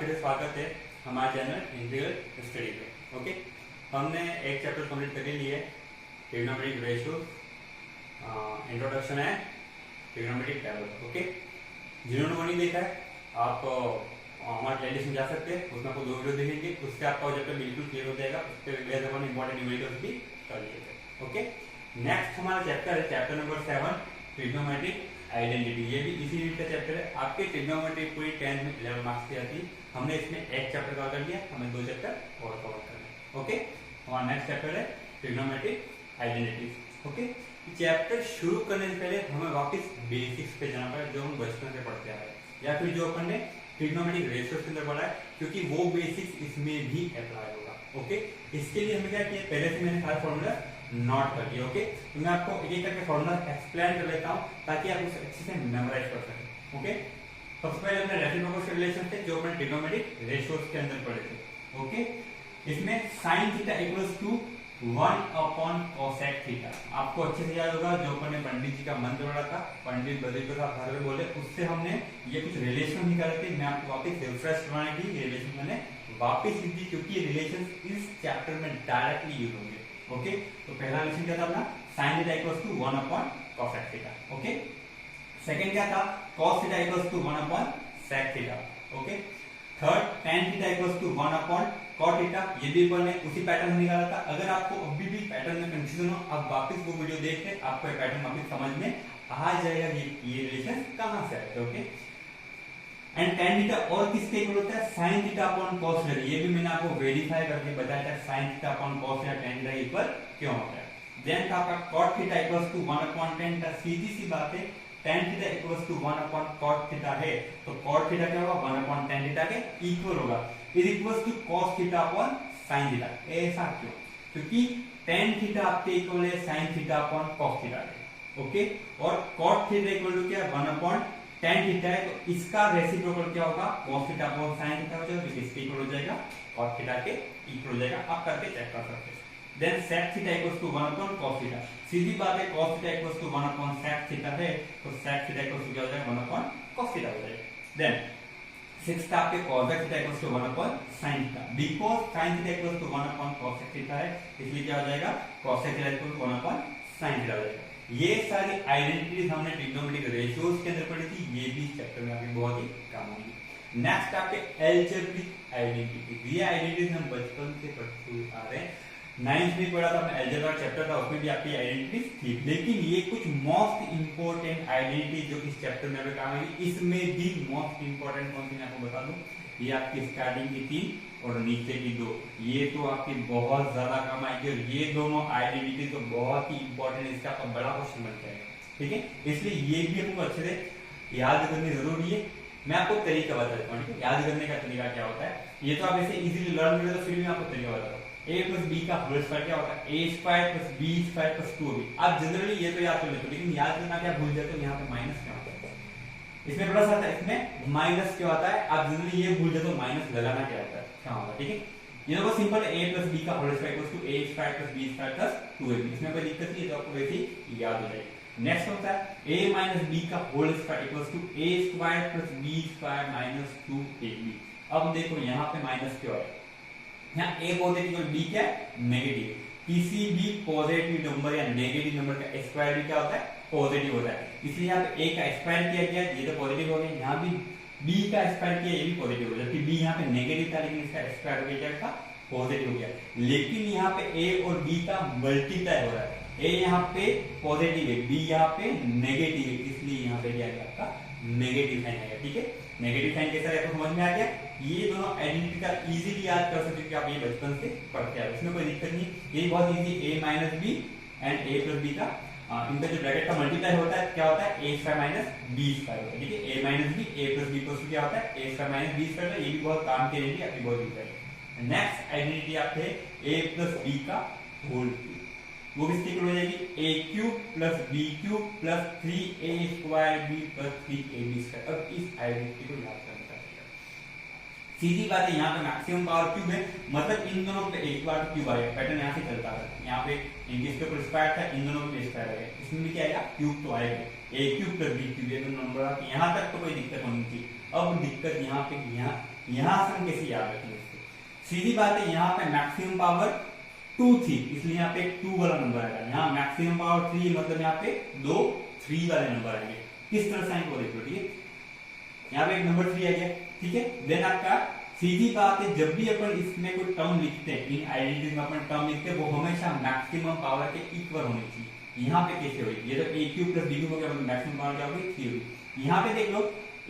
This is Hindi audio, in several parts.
फिर से स्वागत है हमारे चैनल इंटीग्रल स्टडी पे। ओके, हमने एक चैप्टर कंप्लीट कर ही लिया है, ट्रिग्नोमेट्रिक रेशियो, इंट्रोडक्शन है ट्रिग्नोमेट्रिक टेबल। ओके, जिन्होंने वो नहीं देखा है आप हमारे प्लेलिस्ट में जा सकते हैं, उसमें आपको 2 वीडियो देखेंगे, उससे आपका चैप्टर बिल्कुल क्लियर हो जाएगा। उस पर बेस अपन इंपॉर्टेंट न्यूमेरिकल्स भी कर लिए थे। ओके, नेक्स्ट हमारा चैप्टर है चैप्टर नंबर 7 ट्रिग्नोमेट्रिक आइडेंटिटी। ये भी इसी यूनिट का चैप्टर है। आपके ट्रिग्नोमेट्री पूरी 10th में 11 मार्क्स की आती है। हमने इसमें एक चैप्टर कवर कर लिया, हमें 2 चैप्टर और कवर करना है। ओके, हमारा नेक्स्ट चैप्टर है ट्रिग्नोमेट्रिक आइडेंटिटीज। ओके, चैप्टर शुरू करने से पहले हमें वापस बेसिक्स पे जाना पड़ेगा, जो हम बचपन से पढ़ते आ रहे हैं, या फिर जो अपन ने ट्रिग्नोमेट्रिक रेशियोज के अंदर पढ़ा है, क्योंकि वो बेसिक्स इसमें भी अप्लाई होगा। ओके, इसके लिए हमें क्या किया, पहले से मैंने सारे फॉर्मूला नोट कर दिया। ओके, तो मैं आपको एक एक करके फॉर्मूला एक्सप्लेन कर लेता हूं ताकि आप उसे अच्छे से मेमोराइज कर सकें। ओके, सबसे पहले हमने रेसिप्रोकल रिलेशन थे जो अपने ट्रिग्नोमेट्रिक रेशियोज के अंदर पढ़े थे। ओके, इसमें sin theta equals to 1/cosec theta आपको अच्छे से याद होगा, जो अपन ने पंडित जी का मंत्र पढ़ा था, पंडित बद्री प्रसाद भार्गव बोले, उससे हमने ये कुछ रिलेशन निकाले थे। मैं आपको वापस रिफ्रेश करवाने के लिए रिलेशन मैंने वापस लिख दी, क्योंकि ये रिलेशन इस चैप्टर में डायरेक्टली यूज होंगे। ओके, तो पहला रिलेशन क्या था अपना, sin theta equals to 1/cosec theta. Okay, second क्या था, cos theta equals to 1/sec theta. Okay, third tan theta equals to 1/cot theta. ये भी अपन ने उसी पैटर्न में निकाला था। अगर आपको अभी भी पैटर्न में कंफ्यूजन हो, आप वापस वो वीडियो देख ले, आपको ये पैटर्न वापस समझ में आ जाएगा ये रिलेशन कहां से आए थे। ओके, एंड tan थीटा और किसके इक्वल होता है, sin theta upon cos theta. ये भी मैंने आपको वेरीफाई करके बताया था, sin theta upon cos theta tan theta equal क्यों होता है। देन आपका cot theta equals to 1/tan theta. सीधी सी बात है, tan theta equals to 1/cot theta है, तो cot थीटा क्या होगा, 1/tan थीटा के इक्वल होगा। Is equals to cos theta upon sin theta. ऐसा क्यों, क्योंकि tan थीटा आपके इक्वल है sin theta upon cos theta के। ओके, और cot थीटा इक्वल टू क्या, 1/tan थीटा है, तो इसका रेसिप्रोकल क्या होगा, cos theta upon sin theta हो जाएगा, तो इसके इक्वल हो जाएगा, cot थीटा के इक्वल हो जाएगा। आप करके चेक कर सकते हैं। Then sec theta equals to 1/cos theta. सीधी बात है, cos theta equals to 1/sec theta है, तो sec थीटा इक्वल्स टू क्या हो जाएगा, 1/cos थीटा हो जाएगा। देन सिक्स्थ आपके cosec theta equals to 1/sin theta. Because sin theta equals to 1/cosec theta है, इसलिए क्या हो जाएगा, cosec theta equals to 1/sin theta हो जाएगा। ये सारी आइडेंटिटीज हमने ट्रिग्नोमेट्रिक रेशियोज के अंदर पढ़ी थी, ये भी चैप्टर में आपके बहुत ही काम आएंगी। नेक्स्ट आपके अलजेब्रिक आइडेंटिटी। ये आइडेंटिटीज हम बचपन से पढ़ते आ रहे हैं, 9th में पढ़ा था हमने, अलजेब्रा चैप्टर था, उसमें भी आपकी आइडेंटिटीज थी। लेकिन ये कुछ मोस्ट इंपोर्टेंट आइडेंटिटी जो इस चैप्टर में काम आएगी, इसमें भी मोस्ट इंपोर्टेंट कौन सी मैं आपको बता दूं, ये आपकी स्टार्टिंग की 3 और नीचे की 2, ये तो आपकी बहुत ज्यादा काम आएगी। और ये दोनों आइडेंटिटी तो बहुत ही इंपॉर्टेंट, इसका आपका बड़ा क्वेश्चन बन जाएगा। ठीक है, इसलिए ये भी हमको अच्छे से याद करनी जरूरी है। मैं आपको तरीका बता देता हूँ, ठीक है, याद करने का तरीका क्या होता है। ये तो आप ऐसे इजीली लर्न कर, तो फिर भी आपको तरीका बता रहा हूँ। a प्लस बी का होल स्क्वायर क्या होता है, a square plus B square plus 2b। आप जनरली ये तो याद कर लेते हो, लेकिन याद करना क्या भूल जाते हो, यहाँ पे माइनस क्या होता है, इसमें प्लस आता है, इसमें माइनस क्या होता है। आप जनरली ये भूल जाते हो, माइनस लगाना क्या होता है, क्या होता है। ठीक है, ये देखो सिंपल है, a प्लस बी का whole square equals to a square plus B square plus 2ab। इसमें कोई दिक्कत नहीं है, तो आपको वैसे ही याद हो जाएगा। नेक्स्ट होता है a माइनस b का whole square equals to a square plus b square minus 2ab। अब देखो यहाँ पे माइनस क्यों है, यहाँ a पॉजिटिव और b क्या है, नेगेटिव। किसी भी पॉजिटिव नंबर या नेगेटिव नंबर का स्क्वायर भी क्या होता है, पॉजिटिव होता है। इसलिए यहाँ पे a का स्क्वायर किया गया, ये तो पॉजिटिव हो गया। यहाँ भी b का स्क्वायर किया, ये भी पॉजिटिव हो गया, जबकि b यहाँ पे नेगेटिव था, लेकिन इसका स्क्वायर हो गया, क्या पॉजिटिव हो गया। लेकिन यहाँ पे a और b का मल्टीप्लाई हो रहा है, a यहाँ पे पॉजिटिव है, b यहाँ पे नेगेटिव है, इसलिए यहाँ पे क्या है आपका नेगेटिव साइन आएगा। ठीक है, नेगेटिव साइन कैसा है समझ में आ गया। ये दोनों आइडेंटिटी का इजीली याद कर सकते हो, कि आप ये बचपन से पढ़ते आए, इसमें कोई दिक्कत नहीं। ये बहुत easy, a minus B and a plus B का इनका जो ब्रैकेट का मल्टीप्लाई होता है, क्या होता है, a square minus B square होता है। ठीक है, a minus B, a plus B equals to क्या होता है, a square minus B square. ये भी बहुत काम की आइडेंटिटी आपकी बहुत इंपॉर्टेंट है। नेक्स्ट आइडेंटिटी आपके a प्लस बी का होल क्यूब, वो किसकी इक्वल हो जाएगी, a cube plus b cube plus 3a square b plus 3ab square. अब इस आइडेंटिटी को याद करना है, सीधी बात है, यहाँ पे मैक्सिमम पावर क्यूब है, मतलब इन दोनों पे एक बार क्यूब आएगा, पैटर्न यहाँ से चलता है। यहाँ पे इनके इसके ऊपर स्क्वायर था, इन दोनों पे स्क्वायर आएगा, इसमें भी क्या आएगा, क्यूब तो आएगा, a cube plus b cube. ये दोनों नंबर यहाँ तक तो कोई दिक्कत होनी थी। अब दिक्कत यहाँ पे, यहाँ यहाँ से हम कैसे याद रखेंगे? सीधी बात है, यहाँ पे मैक्सिमम पावर 2 थी, इसलिए यहाँ पे 2 वाला नंबर आएगा। यहाँ मैक्सिमम पावर 3 मतलब यहाँ पे 2 3 वाले नंबर आएंगे। किस तरह साइन को देखो, ठीक है, यहाँ पे एक नंबर 3 आ गया, ठीक है। देन आपका सीधी बात है, जब भी अपन इसमें कोई टर्म लिखते हैं, इन आइडेंटिटी में अपन टर्म लिखते हैं, वो हमेशा मैक्सिमम पावर के इक्वल होनी चाहिए। यहाँ पे कैसे होगी? ये तो ए क्यूब प्लस बी क्यूब हो गया, मतलब मैक्सिमम पावर क्या होगी? 3 होगी। यहाँ पे देख लो,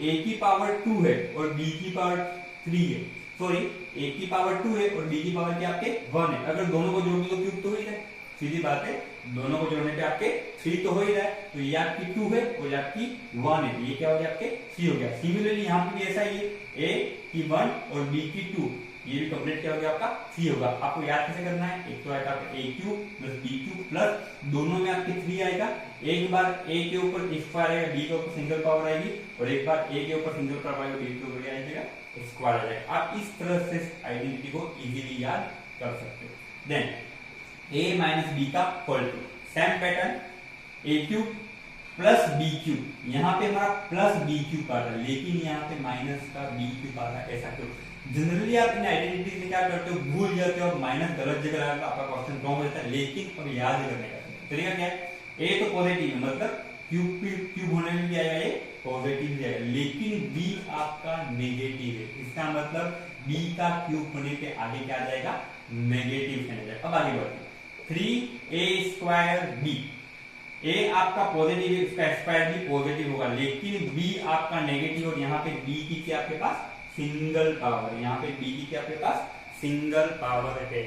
a की पावर 2 है और b की पावर 3 है, सॉरी a की पावर 2 है और b की पावर क्या आपके 1 है। अगर दोनों को जोड़ दो तो क्यूब तो हो ही जाए, सीधी बात है, दोनों को जोड़ने पे आपके 3 तो हो ही रहा है, तो ये आपकी 2 है और ये आपकी 1 है, ये क्या हो गया? आपके 3 हो गया। सिमिलरली यहाँ पे भी ऐसा ही है, a की 1 और b की 2, ये भी कंप्लीट क्या हो गया? आपका 3 होगा। आपको याद कैसे करना है? एक तो आएगा आपका a cube plus b cube plus दोनों में आपके 3 आएगा, एक बार a के ऊपर स्क्वायर आएगा, b के ऊपर सिंगल पावर आएगी, और एक बार a के ऊपर सिंगल पावर आएगा, b के ऊपर क्या आएगा? स्क्वायर आ जाएगा। आप इस तरह से आइडेंटिटी को इजीली याद कर सकते हो। देन a माइनस बी का whole two, same pattern, a cube plus B cube, यहाँ पे हमारा प्लस बी क्यूब आ रहा है, लेकिन यहाँ पे माइनस का बी क्यूब आ रहा है, ऐसा क्यों? जनरली आप इन आइडेंटिटी में क्या करते हो? भूल जाते हो, माइनस गलत जगह लगाते हो, आपका क्वेश्चन रॉन्ग हो जाता है। लेकिन अब याद करने का तरीका क्या है? a तो पॉजिटिव है, मतलब क्यूब होने में भी आएगा, ये पॉजिटिव भी आएगा, लेकिन b आपका नेगेटिव है, इसका मतलब b का क्यूब होने पे आगे क्या आ जाएगा? नेगेटिव साइन आ जाएगा। अब आगे बढ़ते हैं, 3a स्क्वायर b, a आपका पॉजिटिव है, इसका स्क्वायर भी पॉजिटिव होगा, लेकिन b आपका नेगेटिव, और यहाँ पे b की क्या आपके पास? सिंगल पावर, यहाँ पे b की क्या आपके पास? सिंगल पावर है।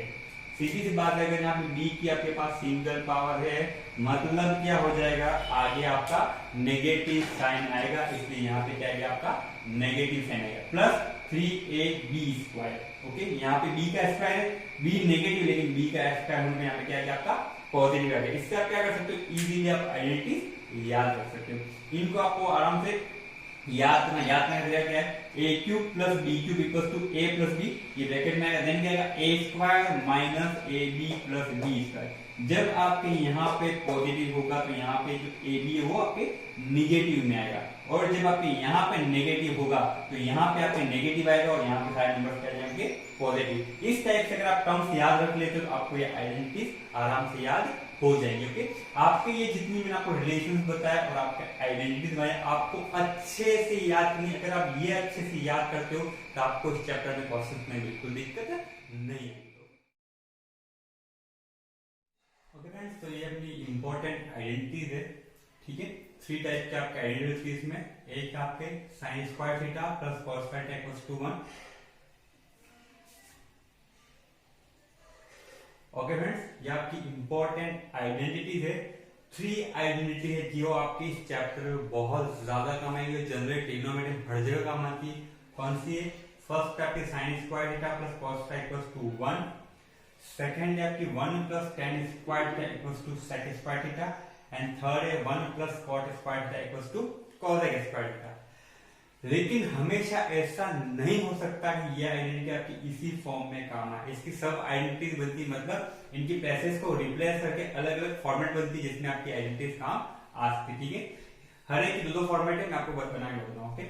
सीधी सी बात है, अगर यहाँ पे b की आपके पास सिंगल पावर है, मतलब क्या हो जाएगा? आगे आपका नेगेटिव साइन आएगा, इसलिए यहाँ पे क्या आएगा? आपका नेगेटिव साइन आएगा, प्लस 3ab स्क्वायर। ओके, यहाँ पे b का स्क्वायर है, b नेगेटिव, लेकिन b का स्क्वायर होने में यहाँ पे क्या आएगा? आपका पॉजिटिव आ गया। इससे आप क्या कर सकते हो? इजीली आप आइडेंटिटी याद रख सकते हो। इनको आपको आराम से याद करना क्या है? a cube plus B cube equal to a plus B, ये ब्रैकेट में आएगा, देन क्या आएगा? a square minus ab plus B square. जब आपके यहाँ पे पॉजिटिव होगा तो यहाँ पे जो ab है वो आपके निगेटिव में आएगा, और जब आपके यहाँ पे नेगेटिव होगा तो यहाँ पे आपके नेगेटिव आएगा, और यहाँ पे सारे नंबर क्या जाएंगे? पॉजिटिव। इस टाइप से अगर आप टर्म्स याद रख लेते हो तो आपको ये आइडेंटिटी आराम से याद हो जाएंगे। ओके, आपके ये जितनी मैंने आपको रिलेशंस बताया और आपके आइडेंटिटीज बताए, आपको अच्छे से याद करनी। अगर आप ये अच्छे से याद करते हो तो आपको इस चैप्टर में क्वेश्चंस में बिल्कुल दिक्कत नहीं आएगी। ओके फ्रेंड्स, तो ये अपनी इंपॉर्टेंट आइडेंटिटीज है, ठीक है। 3 टाइप के आपके आइडेंटिटीज में, एक आपके sine square theta plus cos square theta equals to 1। Okay friends, ये आपकी इंपॉर्टेंट आइडेंटिटीज है। 3 आइडेंटिटी है जो आपकी इस चैप्टर में बहुत ज्यादा काम आएंगे, जनरल ट्रिग्नोमेट्री हर जगह काम आती है। कौन सी है? फर्स्ट आपकी sine square theta plus cos theta equals to 1, second है आपकी 1 plus tan square theta equals to sec square theta, and third है 1 plus cot square theta equals to cos square theta. लेकिन हमेशा ऐसा नहीं हो सकता कि यह आइडेंटिटी आपकी इसी फॉर्म में काम आए। इसकी सब आइडेंटिटीज बनती, मतलब इनकी प्लेसेस को रिप्लेस करके अलग अलग फॉर्मेट बनती, जिसमें आपकी आइडेंटिटीज काम आ सकती, ठीक है। हर एक की 2 फॉर्मेट है, मैं आपको बना के बताऊं। ओके,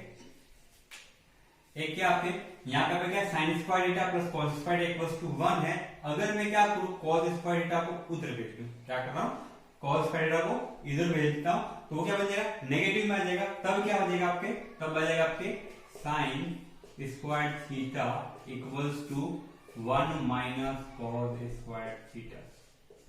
एक क्या आपके यहाँ पे क्या sine square theta plus cos square theta equals to 1 है। अगर मैं क्या करूं? कॉस स्क्वायर थीटा को उधर भेज दूं, क्या कर रहा हूं? कॉस स्क्वायर थीटा को इधर भेज देता हूं, तो वो क्या बन जाएगा? नेगेटिव में आ जाएगा। तब क्या हो जाएगा आपके? तब आ जाएगा आपके sine square theta equals to 1 minus cos square theta,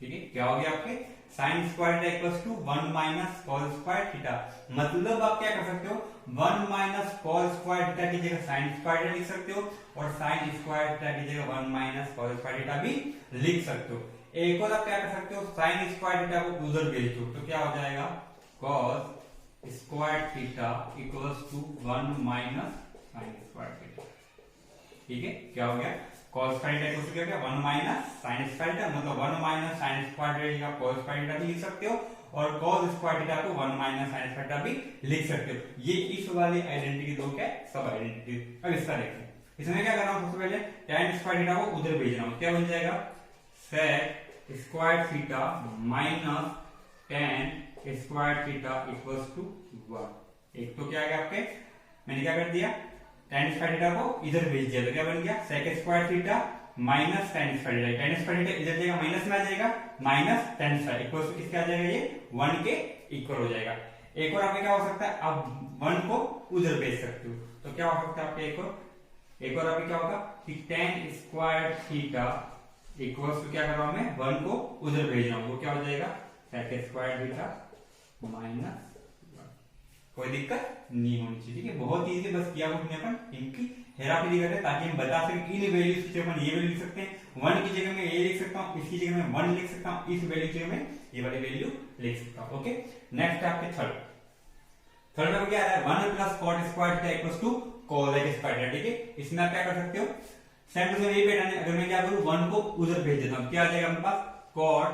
ठीक है। क्या हो गया आपके? Sine square theta equals to 1 minus cos square theta. मतलब आप क्या कर सकते हो? 1 माइनस कॉस स्क्वायर थीटा की जगह साइन स्क्वायर थीटा लिख सकते हो, और साइन स्क्वायर थीटा की जगह 1 माइनस कॉस स्क्वायर थीटा भी लिख सकते हो। एक और आप क्या कर सकते हो? साइन स्क्वायर थीटा को उधर भेज दो, तो क्या हो जाएगा? Cos square theta equals to 1 minus sine square theta, ठीक है। क्या हो गया? cos square theta equal to क्या हो गया? 1 माइनस साइन स्क्वायर थीटा, मतलब 1 minus sine square theta cos square theta भी लिख सकते हो, और cos स्क्वायर थीटा को 1 माइनस साइन स्क्वायर थीटा भी लिख सकते हो। ये इस वाली आइडेंटिटी 2 क्या सब आइडेंटिटी। अब इसका देखते हैं, इसमें क्या करना है? सबसे पहले tan स्क्वायर थीटा को उधर भेज रहा हूं, क्या बन जाएगा? sec square theta minus tan square theta equals to 1। एक तो क्या आ गया आपके? मैंने क्या कर दिया? tan स्क्वायर थीटा को इधर भेज दिया तो क्या बन गया sec square theta minus tan square theta. tan square theta इधर जाएगा माइनस में आ जाएगा, minus tan square equal to किसके आ जाएगा, ये 1 के इक्वल हो जाएगा। एक और आपका क्या हो सकता है, आप 1 को उधर भेज सकते हो तो क्या हो सकता है आपका एक और आपका क्या होगा कि tan square theta equals to क्या कर रहा हूं मैं 1 को उधर भेज रहा हूं, वो क्या हो जाएगा sec स्क्वायर थीटा माइनस। कोई दिक्कत नहीं होनी चाहिए, ठीक है। बहुत इजी, बस किया हमने अपन इनकी हेराफेरी कर रहे हैं ताकि हम बता सकें इन वैल्यूज की जगह ये वैल्यू लिख सकते हैं, 1 की जगह में ये लिख सकता हूं, इसकी जगह में 1 लिख सकता हूं, इस वैल्यू की जगह में ये वाली वैल्यू लिख सकता हूं। ओके, नेक्स्ट है आपके थर्ड में क्या आ रहा है 1 plus cot square theta equals to cos square theta, ठीक है। इसमें आप क्या कर सकते हो, सेम टू सेम यही पैटर्न है। अगर मैं क्या करूं 1 को उधर भेज देता हूं, क्या आ जाएगा मेरे पास cot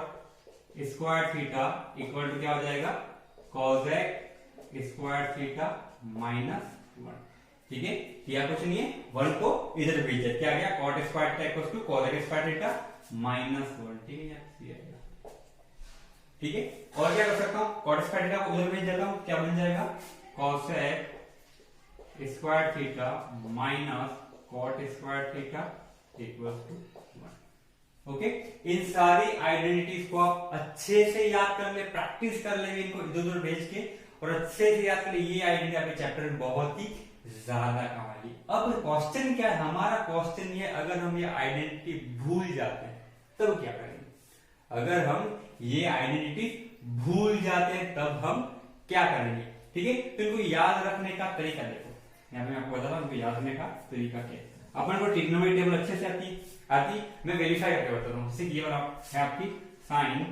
square theta equal to क्या हो जाएगा cos स्क्वायर थीटा माइनस 1, ठीक है। किया कुछ नहीं है, 1 को इधर भेज दिया, क्या आ गया cot square theta equals to cos square theta minus 1, ठीक है। ठीक है, और क्या कर सकता हूं cot स्क्वायर थीटा को उधर भेज देता हूं, क्या बन जाएगा cos square theta minus cot square theta equals to 1। Okay, इन सारी आइडेंटिटीज को आप अच्छे से याद कर ले, प्रैक्टिस कर ले इनको इधर उधर भेज के, और अच्छे से याद कर ले। ये आइडेंटिटी आपके चैप्टर में बहुत ही ज्यादा काम आएगी। अब क्वेश्चन क्या है हमारा, क्वेश्चन ये अगर हम ये आइडेंटिटी भूल जाते हैं तब क्या करेंगे। अगर हम ये आइडेंटिटी भूल जाते हैं तब हम क्या करेंगे, ठीक है। तो इनको याद रखने का तरीका देखो, यहाँ पे मैं आपको बताता हूँ इनको याद रखने का तरीका क्या है। अपन को ट्रिग्नोमेट्री टेबल अच्छे से आती मैं वेरीफाई करके बताता हूँ। जैसे ये वाला है आपकी sine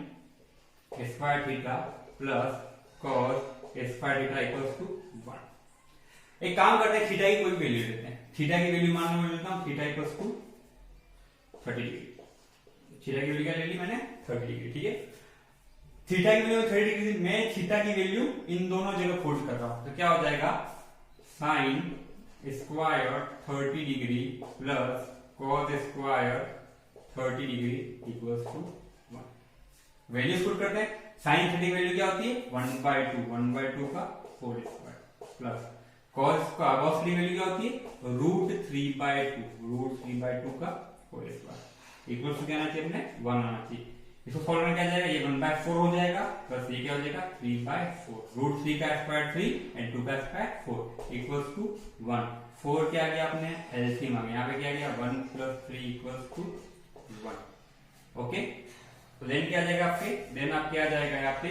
square theta plus cos square theta equals to 1। एक काम करते हैं, थीटा की कोई वैल्यू लेते हैं। थीटा की वैल्यू मान लो मैं लेता हूँ theta equals to 30 degree. Theta की वैल्यू क्या ले ली मैंने 30 डिग्री, ठीक है। थीटा की वैल्यू 30 डिग्री, मैं थीटा की वैल्यू इन दोनों जगह पुट कर रहा हूं तो क्या हो जाएगा sine square 30 degree plus cos square 30 degree equals to 1। Values put करते हैं। साइन 30 की वैल्यू क्या होती है 1/2 का होल स्क्वायर प्लस कॉस की वैल्यू क्या होती है √3/2 का होल स्क्वायर इक्वल्स टू क्या आना चाहिए अपने 1 आना चाहिए। इसको सॉल्व करना क्या जाएगा, ये 1/4 हो जाएगा प्लस ये क्या हो जाएगा 3/4, √3 का स्क्वायर 3 एंड 2 का स्क्वायर 4 इक्वल्स टू 1। 4 क्या आ गया आपने एलसीएम आ गया, यहाँ पे क्या आ गया 1 + 3 इक्वल्स टू 1। ओके, तो देन क्या आ जाएगा आपके, देन आपके आ जाएगा यहाँ पे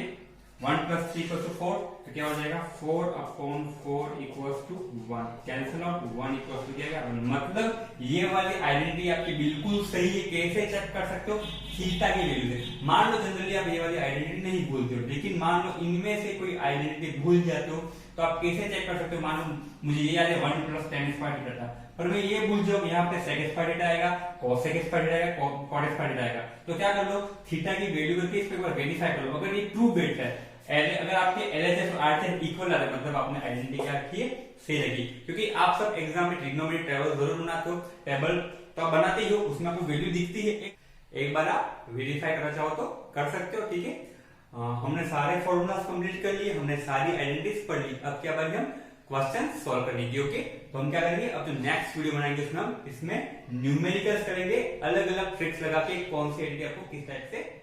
1 + 3 = 4, तो क्या हो जाएगा 4/4 equals to 1। Cancel out 1 equals to क्या है 1। मतलब ये वाली आइडेंटिटी आपकी बिल्कुल सही है। कैसे चेक कर सकते हो, थीटा की वैल्यू से। मान लो जनरली आप ये वाली आइडेंटिटी नहीं भूलते हो, लेकिन मान लो इनमें से कोई आइडेंटिटी भूल जाते हो तो आप कैसे चेक कर सकते हो। मान लो मुझे ये याद है 1 + tan स्क्वायर थीटा था, पर मैं ये भूल जाऊं यहाँ पे sec स्क्वायर थीटा आएगा, cos स्क्वायर थीटा आएगा, cot स्क्वायर थीटा आएगा, तो क्या कर लो थीटा की वैल्यू करके इस पे एक बार वेरीफाई कर लो। अगर ये ट्रू बिट है, अगर आपके LHS और RHS इक्वल आ रहे मतलब आपने आइडेंटिटी क्या रखी है सही रखी। क्योंकि आप सब एग्जाम में ट्रिग्नोमेट्री टेबल जरूर बनाते हो, टेबल तो बनाते ही हो, उसमें आपको वैल्यू दिखती है। एक बार आप वेरीफाई करना चाहो तो कर सकते हो, ठीक है। हमने सारे फॉर्मूलाज कंप्लीट कर लिए, हमने सारी आइडेंटिटीज पढ़ ली। अब क्या बारी हम क्वेश्चन सॉल्व करने की। ओके, तो हम क्या करेंगे, अब जो नेक्स्ट वीडियो बनाएंगे उसमें हम इसमें न्यूमेरिकल्स करेंगे, अलग अलग ट्रिक्स लगा के कौन सी आइडेंटिटी आपको किस टाइप से